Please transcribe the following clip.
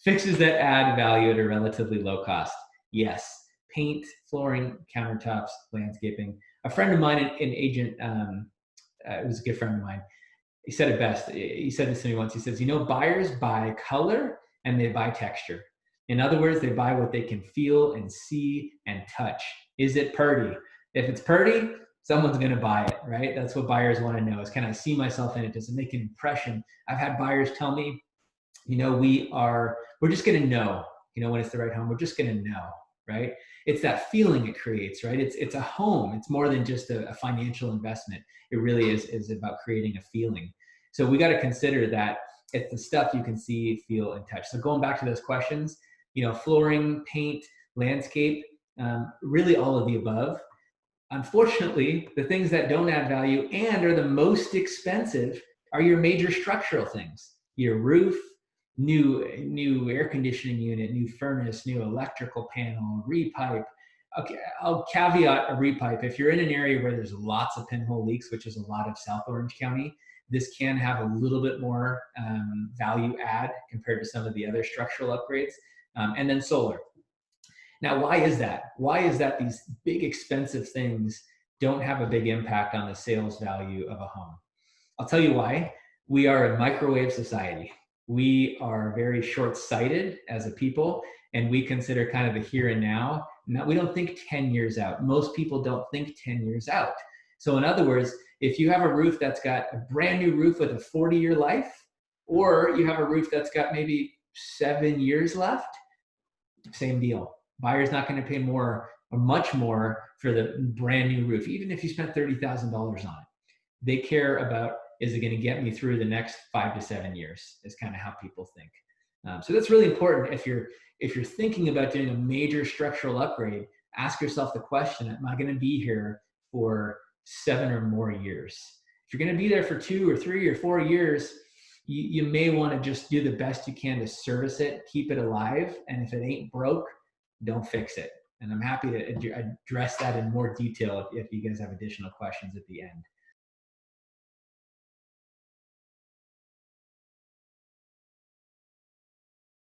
Fixes that add value at a relatively low cost. Yes. Paint, flooring, countertops, landscaping. A friend of mine, an agent, it was a good friend of mine. He said it best. He said this to me once. He says, buyers buy color and they buy texture. In other words, they buy what they can feel and see and touch. Is it pretty? If it's pretty, someone's going to buy it, right? That's what buyers want to know is, can I see myself in it? Does it make an impression? I've had buyers tell me, we're just going to know, when it's the right home, we're just going to know, right? It's that feeling it creates, right? It's a home. It's more than just a financial investment. It really is about creating a feeling. So we got to consider that it's the stuff you can see, feel, and touch. So going back to those questions, flooring, paint, landscape, really all of the above. Unfortunately, the things that don't add value and are the most expensive are your major structural things. Your roof, new air conditioning unit, new furnace, new electrical panel, repipe. Okay, I'll caveat a repipe. If you're in an area where there's lots of pinhole leaks, which is a lot of South Orange County, this can have a little bit more value add compared to some of the other structural upgrades. And then solar. Now, why is that? Why is that these big expensive things don't have a big impact on the sales value of a home? I'll tell you why. We are a microwave society. We are very short-sighted as a people, and we consider kind of the here and now. We don't think 10 years out. Most people don't think 10 years out. So in other words, if you have a roof that's got a brand new roof with a 40-year life, or you have a roof that's got maybe 7 years left, same deal. Buyer's not going to pay more or much more for the brand new roof, even if you spent $30,000 on it. They care about, is it going to get me through the next 5 to 7 years, is kind of how people think. So that's really important. If you're thinking about doing a major structural upgrade, ask yourself the question, am I going to be here for 7 or more years? If you're going to be there for 2 or 3 or 4 years, you may want to just do the best you can to service it, keep it alive. And if it ain't broke, don't fix it. And I'm happy to address that in more detail if you guys have additional questions at the end.